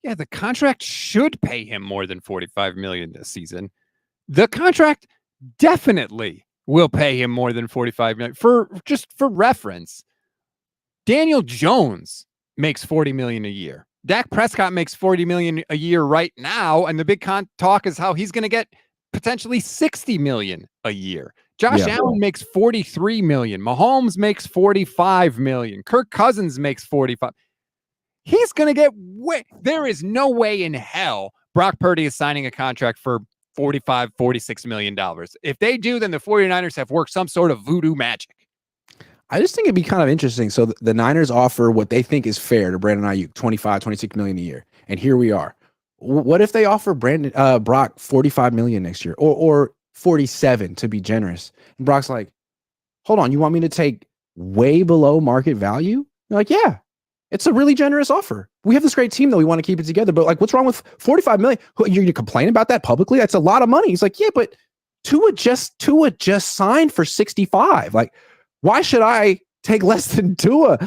Yeah, the contract should pay him more than $45 million this season. The contract definitely will pay him more than $45 million. For reference, Daniel Jones makes $40 million a year. Dak Prescott makes $40 million a year right now, and the big talk is how he's going to get potentially $60 million a year. Josh Allen makes $43 million. Mahomes makes $45 million. Kirk Cousins makes $45. He's going to get there is no way in hell Brock Purdy is signing a contract for $45, $46 million. If they do, then the 49ers have worked some sort of voodoo magic. I just think it'd be kind of interesting. So the Niners offer what they think is fair to Brandon Aiyuk, $25, $26 million a year. And here we are. What if they offer Brock $45 million next year or 47 to be generous? And Brock's like, hold on, you want me to take way below market value? They're like, yeah, it's a really generous offer. We have this great team, though. We want to keep it together. But like, what's wrong with $45 million? You're going to complain about that publicly? That's a lot of money. He's like, yeah, but Tua just signed for 65. Like, why should I take less than Tua?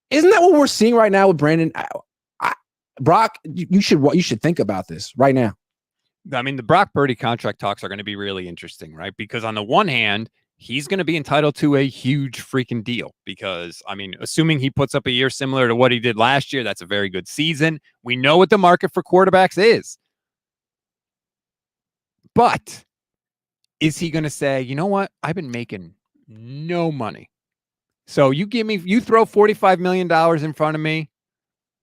Isn't that what we're seeing right now with Brandon? Brock, you should think about this right now. I mean, the Brock Purdy contract talks are going to be really interesting, right? Because on the one hand, he's going to be entitled to a huge freaking deal because, I mean, assuming he puts up a year similar to what he did last year, that's a very good season. We know what the market for quarterbacks is. But is he going to say, you know what? I've been making no money. So you throw $45 million in front of me.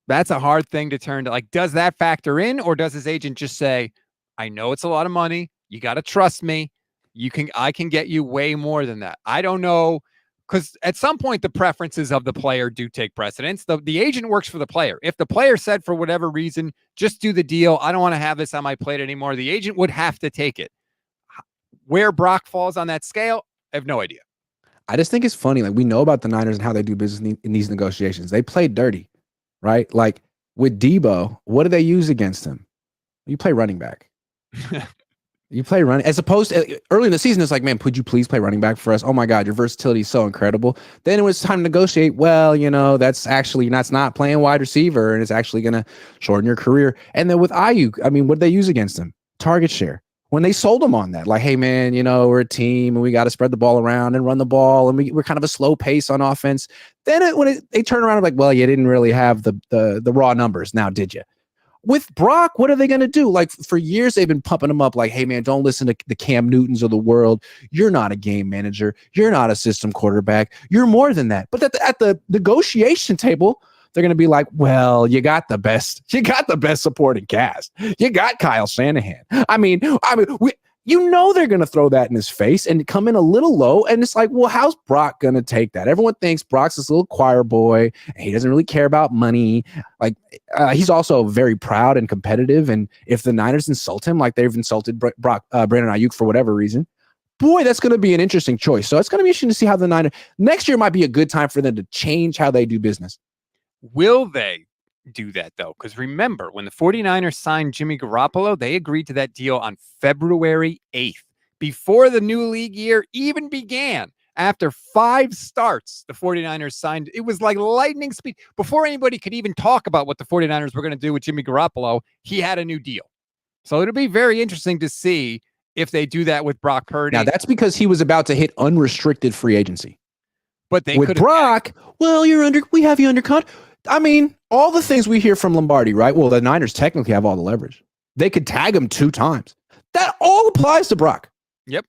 That's a hard thing to turn to. Like, does that factor in, or does his agent just say, I know it's a lot of money. You got to trust me. I can get you way more than that. I don't know. Because at some point, the preferences of the player do take precedence. The agent works for the player. If the player said for whatever reason, just do the deal, I don't want to have this on my plate anymore, the agent would have to take it. Where Brock falls on that scale, I have no idea. I just think it's funny. Like, we know about the Niners and how they do business in these negotiations. They play dirty, right? Like with Deebo, what do they use against him? You play running back. You play running as opposed to early in the season. It's like, man, could you please play running back for us? Oh my God, your versatility is so incredible. Then it was time to negotiate. Well, that's not playing wide receiver, and it's actually going to shorten your career. And then with Aiyuk, I mean, what did they use against him? Target share. When they sold him on that, like, hey man, we're a team and we got to spread the ball around and run the ball, and we're kind of a slow pace on offense. Then they turn around and like, well, you didn't really have the raw numbers now, did you? With Brock, what are they going to do? Like for years, they've been pumping him up like, hey, man, don't listen to the Cam Newtons of the world. You're not a game manager. You're not a system quarterback. You're more than that. But at the negotiation table, they're going to be like, well, you got the best supporting cast. You got Kyle Shanahan. I mean, they're going to throw that in his face and come in a little low. And it's like, well, how's Brock going to take that? Everyone thinks Brock's this little choir boy and he doesn't really care about money. Like he's also very proud and competitive. And if the Niners insult him, like they've insulted Brandon Aiyuk for whatever reason, boy, that's going to be an interesting choice. So it's going to be interesting to see how the Niners next year might be a good time for them to change how they do business. Will they do that, though? Because remember, when the 49ers signed Jimmy Garoppolo, they agreed to that deal on February 8th, before the new league year even began. After 5 starts, the 49ers signed. It was like lightning speed. Before anybody could even talk about what the 49ers were going to do with Jimmy Garoppolo, he had a new deal. So it'll be very interesting to see if they do that with Brock Purdy. Now, that's because he was about to hit unrestricted free agency. But they with Brock, well, we have you under contract. I mean, all the things we hear from Lombardi, right? Well, the Niners technically have all the leverage. They could tag him 2 times. That all applies to Brock. Yep.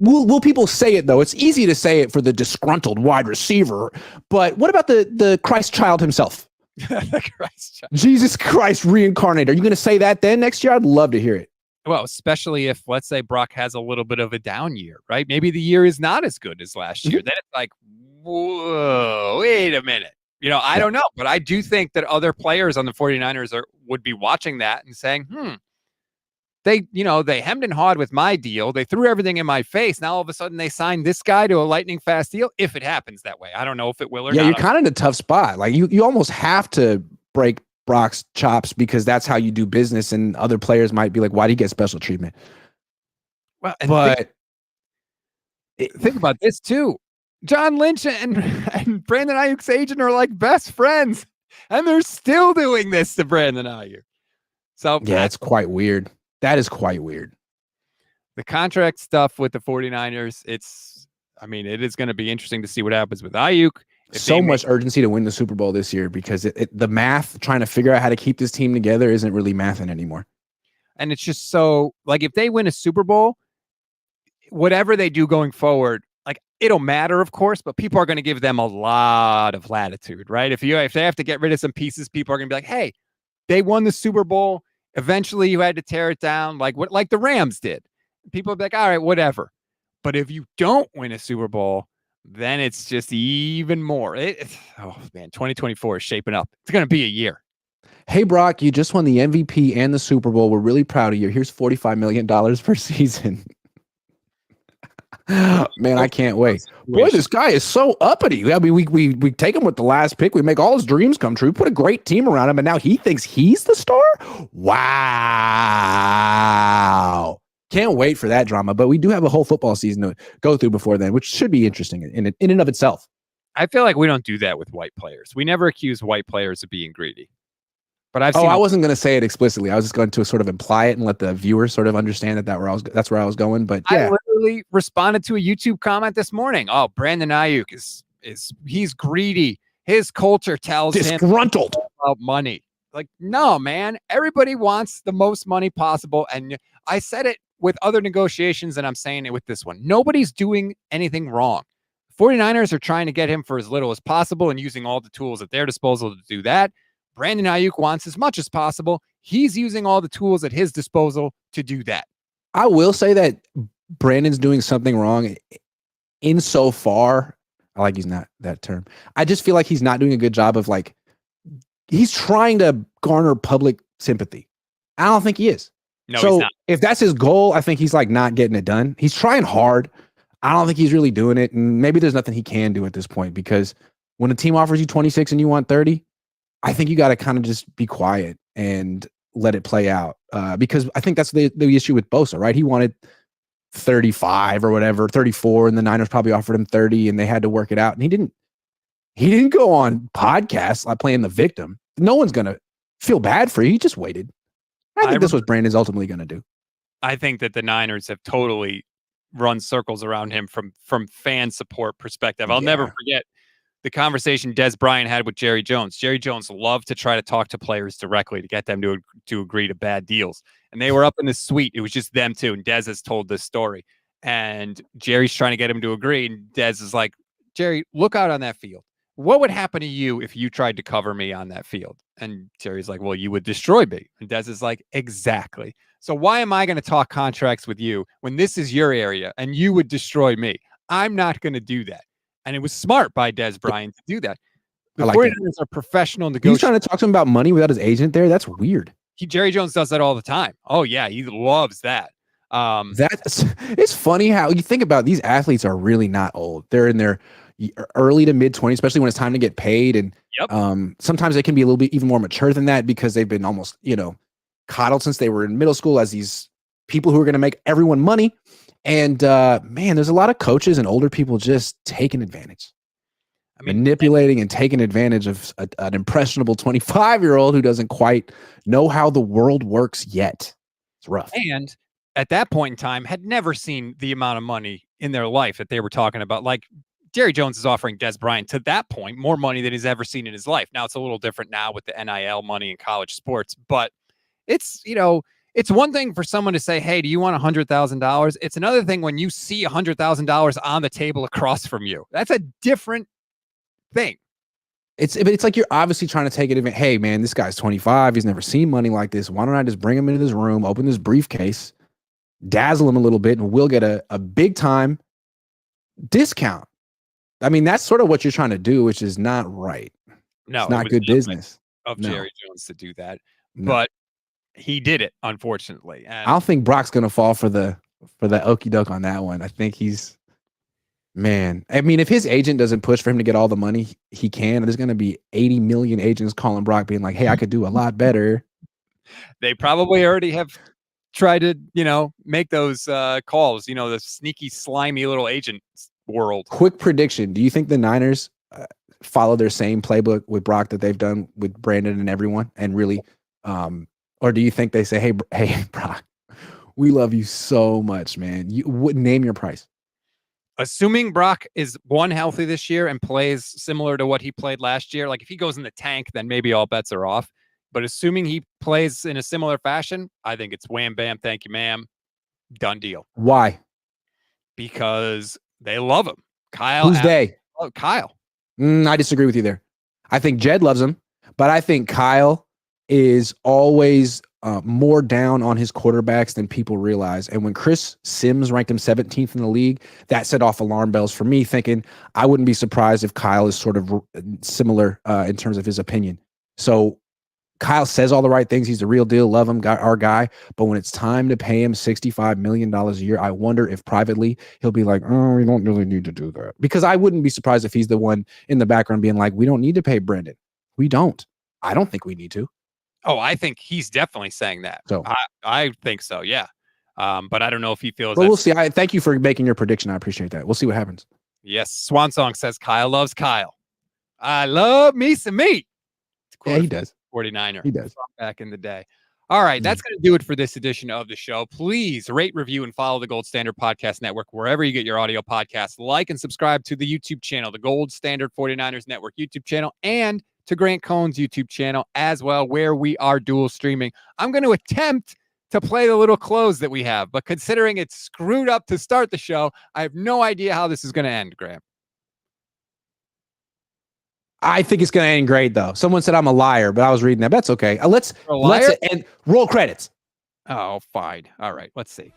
Will people say it, though? It's easy to say it for the disgruntled wide receiver. But what about the Christ child himself? The Christ child. Jesus Christ reincarnated. Are you going to say that then next year? I'd love to hear it. Well, especially if, let's say, Brock has a little bit of a down year, right? Maybe the year is not as good as last year. Then it's like, whoa, wait a minute. I don't know, but I do think that other players on the 49ers would be watching that and saying, they hemmed and hawed with my deal. They threw everything in my face. Now all of a sudden they signed this guy to a lightning fast deal. If it happens that way, I don't know if it will or not. Yeah, you're kind of in a tough spot. Like you almost have to break Brock's chops because that's how you do business. And other players might be like, why do you get special treatment? Well, but think about this too. John Lynch and Brandon Aiyuk's agent are like best friends, and they're still doing this to Brandon Aiyuk. So yeah, it's quite weird. That is quite weird. The contract stuff with the 49ers, it is going to be interesting to see what happens with Aiyuk. So much urgency to win the Super Bowl this year because the math, trying to figure out how to keep this team together isn't really mathing anymore. And it's just so, like, if they win a Super Bowl, whatever they do going forward, it'll matter, of course, but people are going to give them a lot of latitude, right? If they have to get rid of some pieces, people are going to be like, hey, they won the Super Bowl. Eventually you had to tear it down like the Rams did. People will be like, all right, whatever. But if you don't win a Super Bowl, then it's just even more. 2024 is shaping up. It's going to be a year. Hey, Brock, you just won the MVP and the Super Bowl. We're really proud of you. Here's $45 million per season. Man, I can't wait. Boy, this guy is so uppity. I mean, we take him with the last pick. We make all his dreams come true. Put a great team around him, and now he thinks he's the star? Wow. Can't wait for that drama. But we do have a whole football season to go through before then, which should be interesting in and of itself. I feel like we don't do that with white players. We never accuse white players of being greedy. But I wasn't going to say it explicitly. I was just going to sort of imply it and let the viewer sort of understand that's where I was going. But yeah, I literally responded to a YouTube comment this morning. Oh, Brandon Aiyuk he's greedy. His culture tells disgruntled him about money. Like, no, man, everybody wants the most money possible. And I said it with other negotiations, and I'm saying it with this one. Nobody's doing anything wrong. 49ers are trying to get him for as little as possible and using all the tools at their disposal to do that. Brandon Aiyuk wants as much as possible. He's using all the tools at his disposal to do that. I will say that Brandon's doing something wrong insofar. I like using that term. I just feel like he's not doing a good job of he's trying to garner public sympathy. I don't think he is. No, he's not. If that's his goal, I think he's not getting it done. He's trying hard. I don't think he's really doing it. And maybe there's nothing he can do at this point because when a team offers you 26 and you want 30, I think you got to kind of just be quiet and let it play out because I think that's the issue with Bosa, right? He wanted 35 or whatever, 34, and the Niners probably offered him 30, and they had to work it out. And he didn't go on podcasts like playing the victim. No one's gonna feel bad for you. He just waited. I think this was Brandon's ultimately gonna do. I think that the Niners have totally run circles around him from fan support perspective. I'll never forget the conversation Des Bryant had with Jerry Jones. Jerry Jones loved to try to talk to players directly to get them to agree to bad deals. And they were up in the suite. It was just them two. And Des has told this story. And Jerry's trying to get him to agree. And Des is like, Jerry, look out on that field. What would happen to you if you tried to cover me on that field? And Jerry's like, well, you would destroy me. And Des is like, exactly. So why am I going to talk contracts with you when this is your area and you would destroy me? I'm not going to do that. And it was smart by Des Bryant to do that. The 49ers are professional negotiators. He's trying to talk to him about money without his agent there. That's weird. Jerry Jones does that all the time. Oh, yeah. He loves that. It's funny how you think about these athletes are really not old. They're in their early to mid 20s, especially when it's time to get paid. And sometimes they can be a little bit even more mature than that because they've been almost, coddled since they were in middle school as these people who are going to make everyone money. And man, there's a lot of coaches and older people just taking advantage, manipulating and taking advantage of an impressionable 25-year-old who doesn't quite know how the world works yet. It's rough. And at that point in time, had never seen the amount of money in their life that they were talking about. Like Jerry Jones is offering Des Bryant to that point more money than he's ever seen in his life. Now it's a little different now with the NIL money in college sports, but it's, it's one thing for someone to say, hey, do you want $100,000? It's another thing when you see $100,000 on the table across from you. That's a different thing. It's like you're obviously trying to take it. Hey, man, this guy's 25. He's never seen money like this. Why don't I just bring him into this room, open this briefcase, dazzle him a little bit, and we'll get a big time discount. I mean, that's sort of what you're trying to do, which is not right. No, it's not good business of Jerry Jones to do that. But he did it, unfortunately. And I don't think Brock's going to fall for the okie doke on that one. I think man. I mean, if his agent doesn't push for him to get all the money he can, there's going to be 80 million agents calling Brock being like, hey, I could do a lot better. They probably already have tried to, make those calls, the sneaky, slimy little agent world. Quick prediction. Do you think the Niners follow their same playbook with Brock that they've done with Brandon and everyone and really, or do you think they say, hey, Brock, we love you so much, man. You wouldn't name your price. Assuming Brock is healthy this year and plays similar to what he played last year, like if he goes in the tank, then maybe all bets are off. But assuming he plays in a similar fashion, I think it's wham, bam, thank you, ma'am. Done deal. Why? Because they love him. Kyle. Who's they? Oh, Kyle. I disagree with you there. I think Jed loves him, but I think Kyle is always more down on his quarterbacks than people realize. And when Chris Sims ranked him 17th in the league, that set off alarm bells for me, thinking I wouldn't be surprised if Kyle is sort of similar in terms of his opinion. So Kyle says all the right things. He's the real deal. Love him, our guy. But when it's time to pay him $65 million a year, I wonder if privately he'll be like, oh, we don't really need to do that. Because I wouldn't be surprised if he's the one in the background being like, we don't need to pay Brandon. We don't. I don't think we need to. Oh, I think he's definitely saying that. So I think so, yeah. But I don't know if he feels. But we'll see. Thank you for making your prediction. I appreciate that. We'll see what happens. Yes, Swan Song says Kyle loves Kyle. I love me some meat. Yeah, he does. 49er. He does. Back in the day. All right, that's going to do it for this edition of the show. Please rate, review, and follow the Gold Standard Podcast Network wherever you get your audio podcasts. Like and subscribe to the YouTube channel, the Gold Standard 49ers Network YouTube channel, and to Grant Cohn's YouTube channel as well, where we are dual streaming. I'm going to attempt to play the little close that we have, but considering it's screwed up to start the show, I have no idea how this is going to end, Grant. I think it's going to end great, though. Someone said I'm a liar, but I was reading that. Let's okay. Let's end. Roll credits. Oh, fine. All right. Let's see.